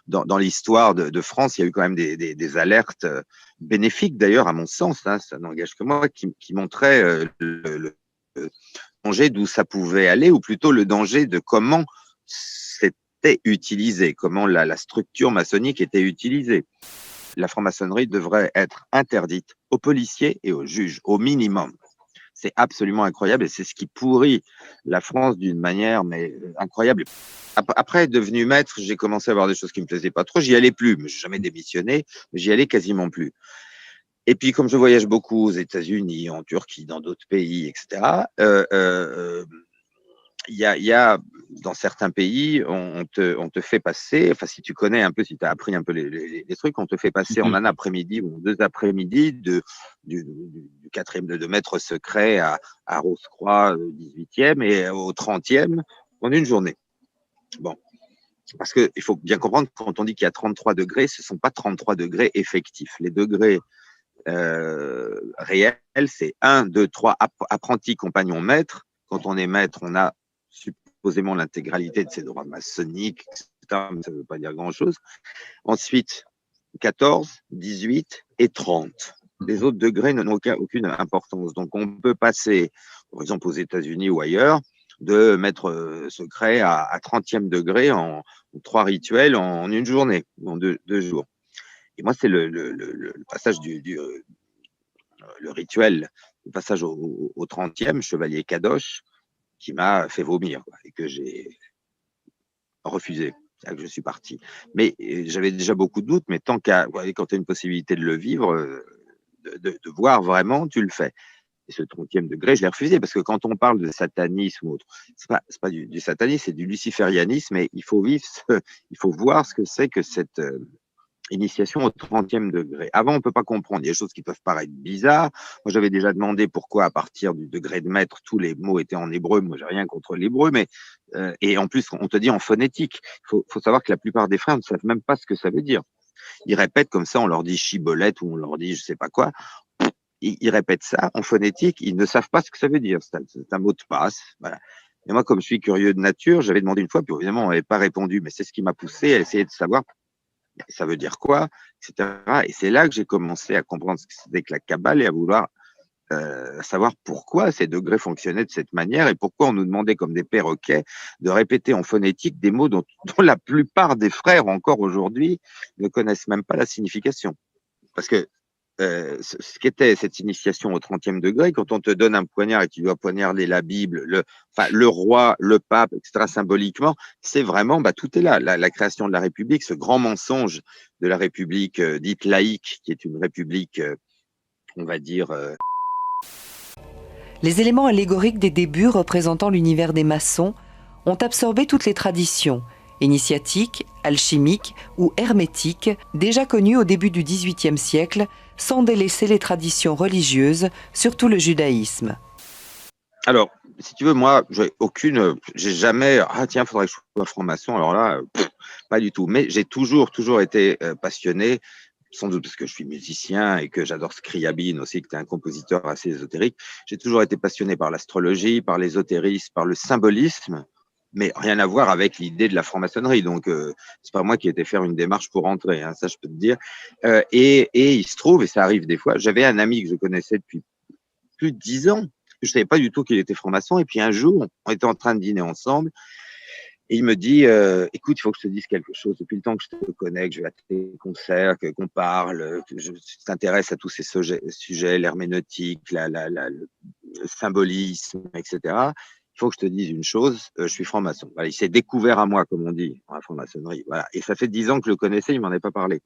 dans l'histoire de France, il y a eu quand même des alertes bénéfiques d'ailleurs, à mon sens, hein, ça n'engage que moi, qui montraient le danger d'où ça pouvait aller, ou plutôt le danger de comment c'était utilisé, comment la structure maçonnique était utilisée. La franc-maçonnerie devrait être interdite aux policiers et aux juges, au minimum. C'est absolument incroyable et c'est ce qui pourrit la France d'une manière incroyable. Après, devenu maître, j'ai commencé à voir des choses qui me plaisaient pas trop. J'y allais plus, mais j'ai jamais démissionné, mais j'y allais quasiment plus. Et puis, comme je voyage beaucoup aux États-Unis, en Turquie, dans d'autres pays, etc., il y a dans certains pays, on te fait passer, enfin, si tu connais un peu, si tu as appris un peu les trucs, on te fait passer en un après-midi ou en 2 après-midi du 4e de maître secret à Rose-Croix, 18e, et au 30e en une journée. Bon. Parce qu'il faut bien comprendre, quand on dit qu'il y a 33 degrés, ce ne sont pas 33 degrés effectifs. Les degrés réels, c'est 1, 2, 3, apprenti, compagnon, maître. Quand on est maître, on a supposément l'intégralité de ses droits maçonniques, etc., mais ça ne veut pas dire grand-chose. Ensuite, 14, 18 et 30. Les autres degrés n'ont aucune importance. Donc, on peut passer, par exemple, aux États-Unis ou ailleurs, de maître secret à 30e degré en 3 rituels en une journée, en deux jours. Et moi, c'est le passage le rituel, le passage au 30e, chevalier Kadosh, qui m'a fait vomir, quoi, et que j'ai refusé. C'est là que je suis parti. Mais j'avais déjà beaucoup de doutes, mais tant quand tu as une possibilité de le vivre, de voir vraiment, tu le fais. Et ce 30e degré, je l'ai refusé, parce que quand on parle de satanisme ou autre, c'est pas du satanisme, c'est du luciférianisme, et il faut voir ce que c'est que cette initiation au 30e degré. Avant, on peut pas comprendre. Il y a des choses qui peuvent paraître bizarres. Moi, j'avais déjà demandé pourquoi, à partir du degré de maître, tous les mots étaient en hébreu. Moi, j'ai rien contre l'hébreu, mais et en plus, on te dit en phonétique. Faut savoir que la plupart des frères ne savent même pas ce que ça veut dire. Ils répètent comme ça, on leur dit chibolette ou on leur dit je sais pas quoi. Ils répètent ça en phonétique. Ils ne savent pas ce que ça veut dire. C'est un mot de passe. Voilà. Et moi, comme je suis curieux de nature, j'avais demandé une fois, puis évidemment, on n'avait pas répondu. Mais c'est ce qui m'a poussé à essayer de savoir ça veut dire quoi, etc. Et c'est là que j'ai commencé à comprendre ce que c'était que la Kabbale et à vouloir savoir pourquoi ces degrés fonctionnaient de cette manière et pourquoi on nous demandait comme des perroquets de répéter en phonétique des mots dont la plupart des frères encore aujourd'hui ne connaissent même pas la signification. Parce que ce qu'était cette initiation au 30e degré, quand on te donne un poignard et tu dois poignarder la Bible, le roi, le pape, etc., symboliquement, c'est vraiment, tout est là. La création de la République, ce grand mensonge de la République dite laïque, qui est une République, on va dire... Les éléments allégoriques des débuts représentant l'univers des maçons ont absorbé toutes les traditions, initiatiques, alchimiques ou hermétiques, déjà connues au début du XVIIIe siècle, sans délaisser les traditions religieuses, surtout le judaïsme. Alors, si tu veux, moi, j'ai jamais, tiens, faudrait que je sois franc-maçon. Alors là, pas du tout. Mais j'ai toujours été passionné, sans doute parce que je suis musicien et que j'adore Scriabine aussi, que tu es un compositeur assez ésotérique. J'ai toujours été passionné par l'astrologie, par l'ésotérisme, par le symbolisme, mais rien à voir avec l'idée de la franc-maçonnerie. Donc, c'est pas moi qui ai été faire une démarche pour entrer, hein, ça je peux te dire. Et il se trouve, et ça arrive des fois, j'avais un ami que je connaissais depuis plus de 10 ans. Je savais pas du tout qu'il était franc-maçon. Et puis un jour, on était en train de dîner ensemble. Et il me dit, écoute, il faut que je te dise quelque chose. Depuis le temps que je te connais, que je vais à tes concerts, qu'on parle, que je t'intéresse à tous ces sujets, l'herméneutique, le symbolisme, etc. Il faut que je te dise une chose, je suis franc-maçon. Voilà, il s'est découvert à moi, comme on dit, en la franc-maçonnerie. Voilà. Et ça fait 10 ans que je le connaissais, il m'en avait pas parlé.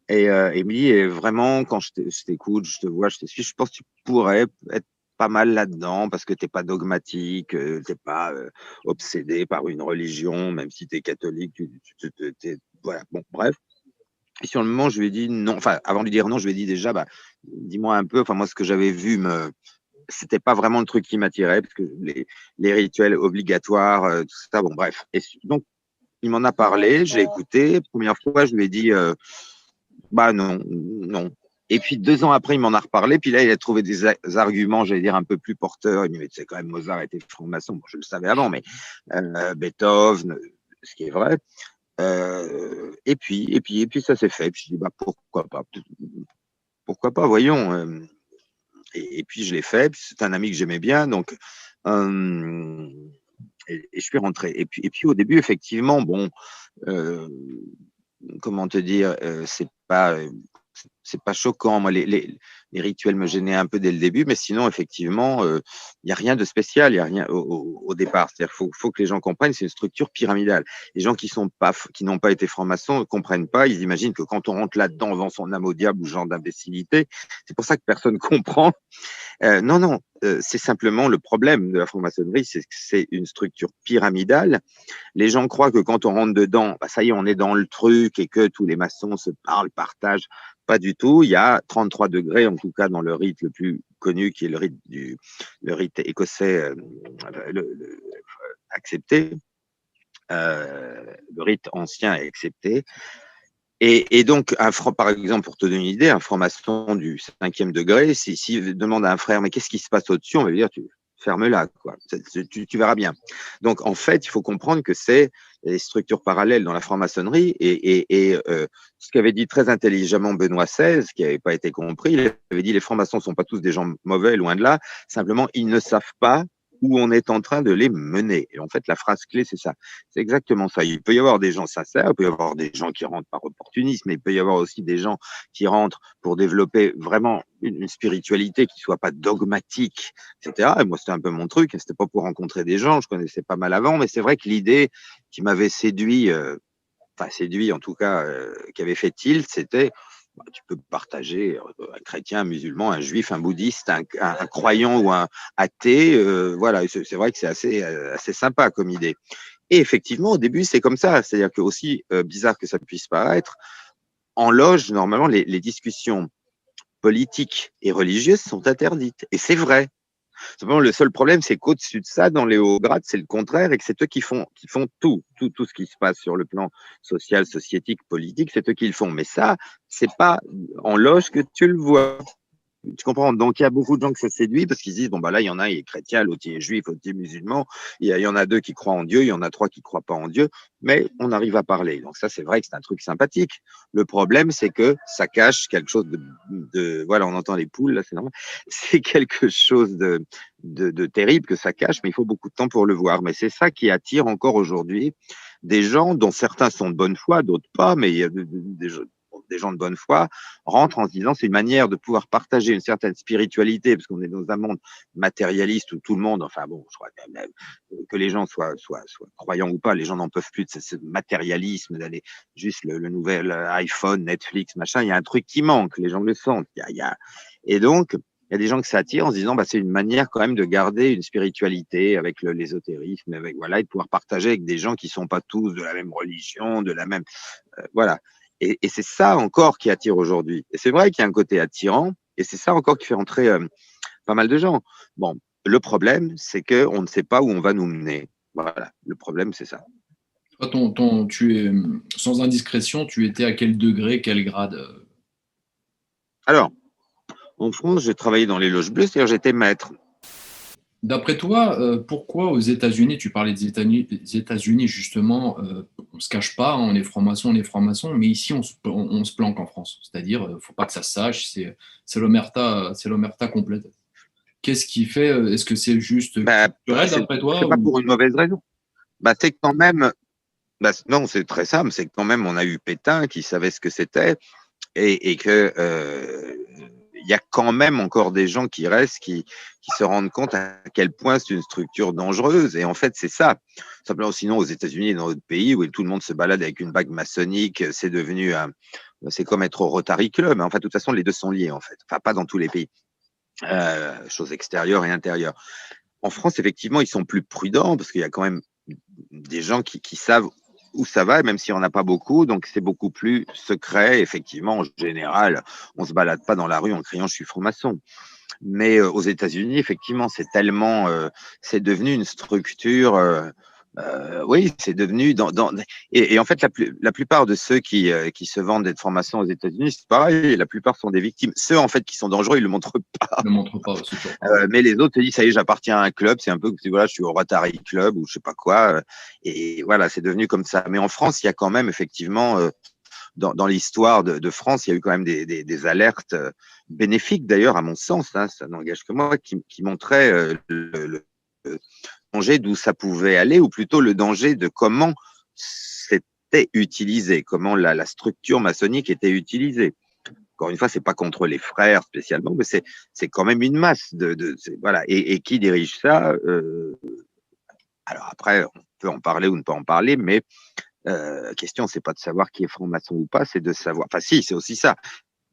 Et il me dit, vraiment, quand je t'écoute, je te vois, je te suis, je pense que tu pourrais être pas mal là-dedans parce que t'es pas dogmatique, t'es pas obsédé par une religion, même si t'es catholique, voilà, bon, bref. Et sur le moment, je lui ai dit non, enfin, avant de lui dire non, je lui ai dit déjà, dis-moi un peu, enfin, moi, ce que j'avais vu, c'était pas vraiment le truc qui m'attirait, parce que les rituels obligatoires, tout ça, bon, bref. Et donc, il m'en a parlé, j'ai écouté. Première fois, je lui ai dit, non. Et puis 2 ans après, il m'en a reparlé. Puis là, il a trouvé des arguments, j'allais dire, un peu plus porteurs. Il m'a dit, tu sais, quand même, Mozart était franc-maçon. Bon, je le savais avant, mais Beethoven, ce qui est vrai. et puis ça s'est fait. Et puis je dis, pourquoi pas, voyons. Et puis je l'ai fait. Puis c'est un ami que j'aimais bien, donc et je suis rentré. Et puis au début, effectivement, bon, comment te dire, c'est pas choquant. Moi, les rituels me gênaient un peu dès le début, mais sinon, effectivement, il n'y a rien de spécial, il n'y a rien au départ. C'est-à-dire faut que les gens comprennent, c'est une structure pyramidale. Les gens qui n'ont pas été francs-maçons ne comprennent pas. Ils imaginent que quand on rentre là-dedans, on vend son âme au diable ou ce genre d'imbécilité. C'est pour ça que personne comprend. Non, c'est simplement le problème de la franc-maçonnerie, c'est que c'est une structure pyramidale. Les gens croient que quand on rentre dedans, ça y est, on est dans le truc et que tous les maçons se parlent, partagent. Pas du tout. Il y a 33 degrés, en tout cas dans le rite le plus connu, qui est le rite écossais accepté. Le rite ancien est accepté. Et donc, par exemple, pour te donner une idée, un franc-maçon du 5e degré, s'il demande à un frère, mais qu'est-ce qui se passe au-dessus, on va lui dire, ferme-la, quoi. Tu verras bien. Donc, en fait, il faut comprendre que c'est les structures parallèles dans la franc-maçonnerie et ce qu'avait dit très intelligemment Benoît XVI, qui n'avait pas été compris, il avait dit les francs-maçons ne sont pas tous des gens mauvais, loin de là, simplement, ils ne savent pas où on est en train de les mener. Et en fait, la phrase clé, c'est ça. C'est exactement ça. Il peut y avoir des gens sincères, il peut y avoir des gens qui rentrent par opportunisme, mais il peut y avoir aussi des gens qui rentrent pour développer vraiment une spiritualité qui soit pas dogmatique, etc. Et moi, c'était un peu mon truc. C'était pas pour rencontrer des gens, je connaissais pas mal avant, mais c'est vrai que l'idée qui m'avait séduit, en tout cas, qui avait fait tilt, c'était tu peux partager un chrétien, un musulman, un juif, un bouddhiste, un croyant ou un athée. Voilà, c'est vrai que c'est assez sympa comme idée. Et effectivement, au début, c'est comme ça. C'est-à-dire que aussi bizarre que ça puisse paraître, en loge, normalement, les discussions politiques et religieuses sont interdites. Et c'est vrai. Simplement, le seul problème, c'est qu'au-dessus de ça, dans les hauts grades, c'est le contraire et que c'est eux qui font tout ce qui se passe sur le plan social, sociétique, politique, c'est eux qui le font. Mais ça, c'est pas en loge que tu le vois. Tu comprends? Donc, il y a beaucoup de gens que ça séduit parce qu'ils se disent, bon, là, il y en a, il est chrétien, l'autre, il est juif, l'autre, il est musulman. Il y en a 2 qui croient en Dieu, il y en a 3 qui croient pas en Dieu, mais on arrive à parler. Donc, ça, c'est vrai que c'est un truc sympathique. Le problème, c'est que ça cache quelque chose voilà, on entend les poules, là, c'est normal. C'est quelque chose de terrible que ça cache, mais il faut beaucoup de temps pour le voir. Mais c'est ça qui attire encore aujourd'hui des gens dont certains sont de bonne foi, d'autres pas, mais il y a des gens de bonne foi rentrent en se disant c'est une manière de pouvoir partager une certaine spiritualité, parce qu'on est dans un monde matérialiste où tout le monde, enfin bon, je crois même, que les gens soient croyants ou pas, les gens n'en peuvent plus de ce matérialisme, d'aller juste le nouvel iPhone, Netflix, machin, il y a un truc qui manque, les gens le sentent. Et donc, il y a des gens que ça attire en se disant c'est une manière quand même de garder une spiritualité avec l'ésotérisme, avec voilà, et de pouvoir partager avec des gens qui sont pas tous de la même religion, de la même voilà. Et c'est ça encore qui attire aujourd'hui. Et c'est vrai qu'il y a un côté attirant, et c'est ça encore qui fait entrer pas mal de gens. Bon, le problème, c'est qu'on ne sait pas où on va nous mener. Voilà, le problème, c'est ça. Toi, tu es, sans indiscrétion, tu étais à quel degré, quel grade? Alors, en France, j'ai travaillé dans les loges bleues, c'est-à-dire j'étais maître. D'après toi, pourquoi aux États-Unis, tu parlais des États-Unis justement, on ne se cache pas, on est franc-maçon, mais ici on se planque en France. C'est-à-dire, il ne faut pas que ça se sache, c'est l'omerta complète. Qu'est-ce qui fait, est-ce que c'est juste culturel d'après toi? C'est pas pour une mauvaise raison. C'est quand même, non, c'est très simple, c'est quand même on a eu Pétain qui savait ce que c'était et que il y a quand même encore des gens qui restent, qui se rendent compte à quel point c'est une structure dangereuse. Et en fait, c'est ça. Simplement, sinon, aux États-Unis et dans d'autres pays où tout le monde se balade avec une bague maçonnique, c'est comme être au Rotary Club. Enfin, de toute façon, les deux sont liés, en fait. Enfin, pas dans tous les pays. Choses extérieures et intérieures. En France, effectivement, ils sont plus prudents parce qu'il y a quand même des gens qui savent où ça va, même si on n'a pas beaucoup, donc c'est beaucoup plus secret. Effectivement, en général, on se balade pas dans la rue en criant je suis franc-maçon. Mais aux États-Unis, effectivement, c'est tellement, c'est devenu une structure. Oui, c'est devenu et en fait la plupart de ceux qui se vendent d'être francs-maçons aux États-Unis, c'est pareil. La plupart sont des victimes. Ceux en fait qui sont dangereux, ils le montrent pas. Ils le montrent pas, c'est sûr. Mais les autres te disent ça y est, j'appartiens à un club. C'est un peu voilà, je suis au Rotary Club ou je sais pas quoi. Et voilà, c'est devenu comme ça. Mais en France, il y a quand même effectivement dans l'histoire de France, il y a eu quand même des alertes bénéfiques d'ailleurs, à mon sens, hein, ça n'engage que moi, qui montraient le danger d'où ça pouvait aller, ou plutôt le danger de comment c'était utilisé, comment la structure maçonnique était utilisée. Encore une fois, c'est pas contre les frères spécialement, mais c'est quand même une masse voilà. Et qui dirige ça alors après, on peut en parler ou ne pas en parler, mais la question, c'est pas de savoir qui est franc-maçon ou pas, c'est de savoir. Enfin, si, c'est aussi ça.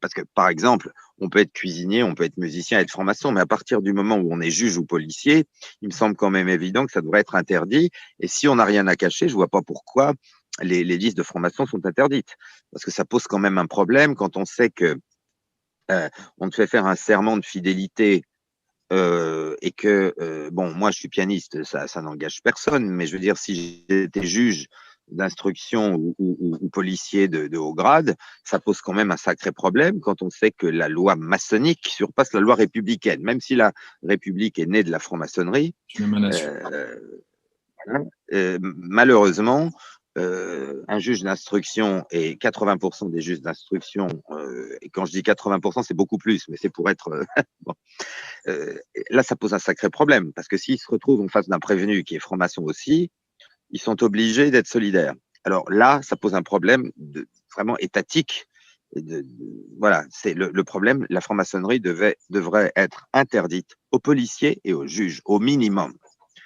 Parce que, par exemple, on peut être cuisinier, on peut être musicien, être franc-maçon, mais à partir du moment où on est juge ou policier, il me semble quand même évident que ça devrait être interdit. Et si on n'a rien à cacher, je vois pas pourquoi les listes de francs-maçons sont interdites. Parce que ça pose quand même un problème quand on sait que on te fait faire un serment de fidélité et que, bon, moi, je suis pianiste, ça n'engage personne, mais je veux dire, si j'étais juge d'instruction ou policier de haut grade, ça pose quand même un sacré problème quand on sait que la loi maçonnique surpasse la loi républicaine. Même si la République est née de la franc-maçonnerie, voilà, malheureusement, un juge d'instruction et 80% des juges d'instruction, et quand je dis 80%, c'est beaucoup plus, mais c'est pour être bon, là, ça pose un sacré problème, parce que s'ils se retrouvent en face d'un prévenu qui est franc-maçon aussi, ils sont obligés d'être solidaires. Alors là, ça pose un problème vraiment étatique. Voilà, c'est le problème. La franc-maçonnerie devrait être interdite aux policiers et aux juges, au minimum.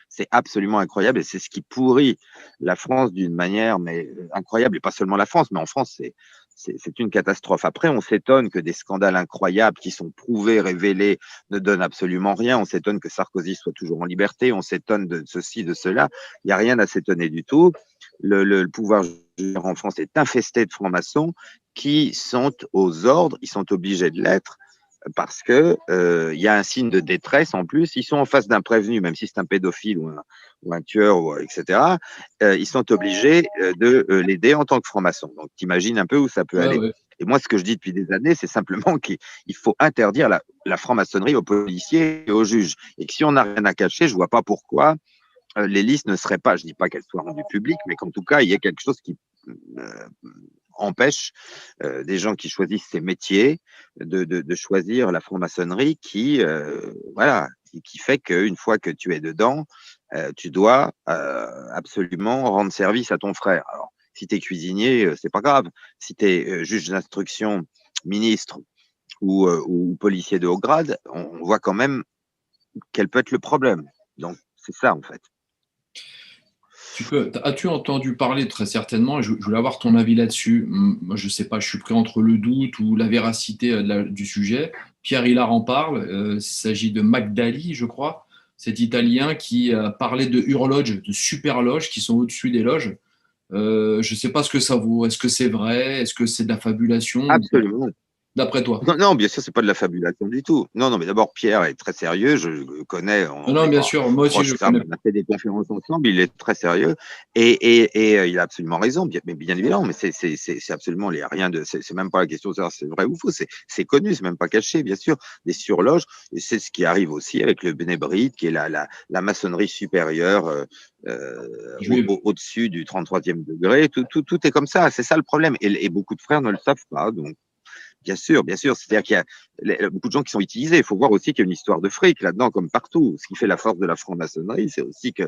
C'est absolument incroyable et c'est ce qui pourrit la France d'une manière mais incroyable, et pas seulement la France, mais en France, c'est une catastrophe. Après, on s'étonne que des scandales incroyables qui sont prouvés, révélés, ne donnent absolument rien. On s'étonne que Sarkozy soit toujours en liberté. On s'étonne de ceci, de cela. Il n'y a rien à s'étonner du tout. Le pouvoir judiciaire en France est infesté de francs-maçons qui sont aux ordres, ils sont obligés de l'être, parce que il y a un signe de détresse en plus. Ils sont en face d'un prévenu, même si c'est un pédophile ou un tueur, etc. Ils sont obligés de l'aider en tant que franc-maçon. Donc, t'imagines un peu où ça peut aller. Ouais. Et moi, ce que je dis depuis des années, c'est simplement qu'il faut interdire la franc-maçonnerie aux policiers et aux juges. Et que si on n'a rien à cacher, je vois pas pourquoi les listes ne seraient pas, je dis pas qu'elles soient rendues publiques, mais qu'en tout cas, il y ait quelque chose qui empêche des gens qui choisissent ces métiers de choisir la franc-maçonnerie voilà, qui fait qu'une fois que tu es dedans, tu dois absolument rendre service à ton frère. Alors, si tu es cuisinier, c'est pas grave. Si tu es juge d'instruction, ministre ou policier de haut grade, on voit quand même quel peut être le problème. Donc, c'est ça, en fait. As-tu entendu parler très certainement, et je voulais avoir ton avis là-dessus. Moi, je ne sais pas, je suis pris entre le doute ou la véracité du sujet. Pierre Hillard en parle. Il s'agit de Magdali, je crois, cet Italien qui parlait de hurloges, de super loges qui sont au-dessus des loges. Je ne sais pas ce que ça vaut. Est-ce que c'est vrai? Est-ce que c'est de la fabulation? Absolument. D'après toi? Non, bien sûr, c'est pas de la fabulation du tout. Non, mais d'abord, Pierre est très sérieux. Je le connais. Non, bien sûr. Moi aussi, je le connais. On a fait des conférences ensemble. Il est très sérieux et il a absolument raison. Mais bien évidemment, mais c'est absolument rien de. C'est même pas la question de savoir si c'est vrai ou faux. C'est connu, c'est même pas caché, bien sûr. Des surloges. Et c'est ce qui arrive aussi avec le bénébrite, qui est la maçonnerie supérieure. Au-dessus du 33e degré, tout est comme ça. C'est ça le problème. Et beaucoup de frères ne le savent pas. Donc, bien sûr. C'est-à-dire qu'il y a beaucoup de gens qui sont utilisés. Il faut voir aussi qu'il y a une histoire de fric là-dedans, comme partout. Ce qui fait la force de la franc-maçonnerie, c'est aussi que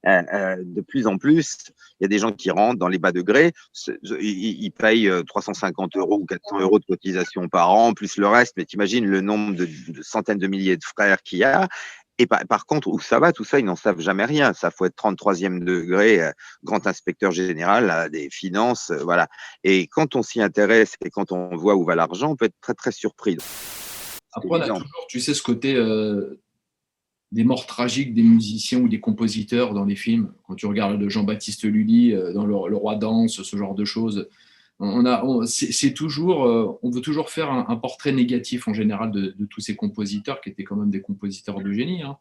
de plus en plus, il y a des gens qui rentrent dans les bas degrés. Ils payent 350 € ou 400 € de cotisation par an, plus le reste. Mais t'imagines le nombre de centaines de milliers de frères qu'il y a. Et par contre, où ça va, tout ça, ils n'en savent jamais rien. Ça faut être 33e degré, grand inspecteur général des finances, voilà. Et quand on s'y intéresse et quand on voit où va l'argent, on peut être très, très surpris. Après, on a toujours, tu sais, ce côté des morts tragiques des musiciens ou des compositeurs dans les films. Quand tu regardes de Jean-Baptiste Lully dans le Roi Danse, ce genre de choses. C'est toujours, on veut toujours faire un portrait négatif en général de tous ces compositeurs qui étaient quand même des compositeurs de génie. Hein.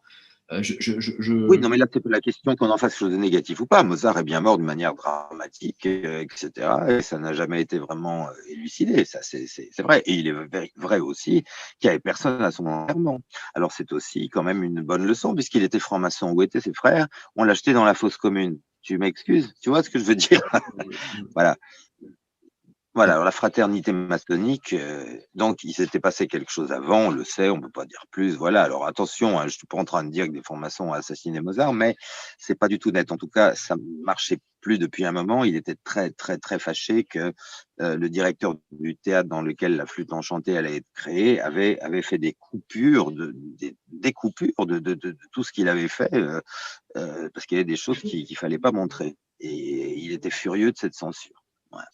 Oui, non, mais là, c'est pas la question qu'on en fasse chose de négatif ou pas. Mozart est bien mort de manière dramatique, etc. Et ça n'a jamais été vraiment élucidé. Ça, c'est vrai. Et il est vrai aussi qu'il n'y avait personne à son enterrement. Alors, c'est aussi quand même une bonne leçon, puisqu'il était franc-maçon. Où étaient ses frères? On l'a jeté dans la fosse commune. Tu m'excuses? Tu vois ce que je veux dire? Voilà. Voilà, alors la fraternité maçonnique, donc il s'était passé quelque chose avant, on le sait, on ne peut pas dire plus. Voilà, alors attention, hein, je suis pas en train de dire que des francs-maçons ont assassiné Mozart, mais c'est pas du tout net. En tout cas, ça marchait plus depuis un moment. Il était très, très, très fâché que le directeur du théâtre dans lequel la flûte enchantée allait être créée avait fait des coupures, des coupures de tout ce qu'il avait fait, parce qu'il y avait des choses qu'il fallait pas montrer. Et il était furieux de cette censure. Voilà.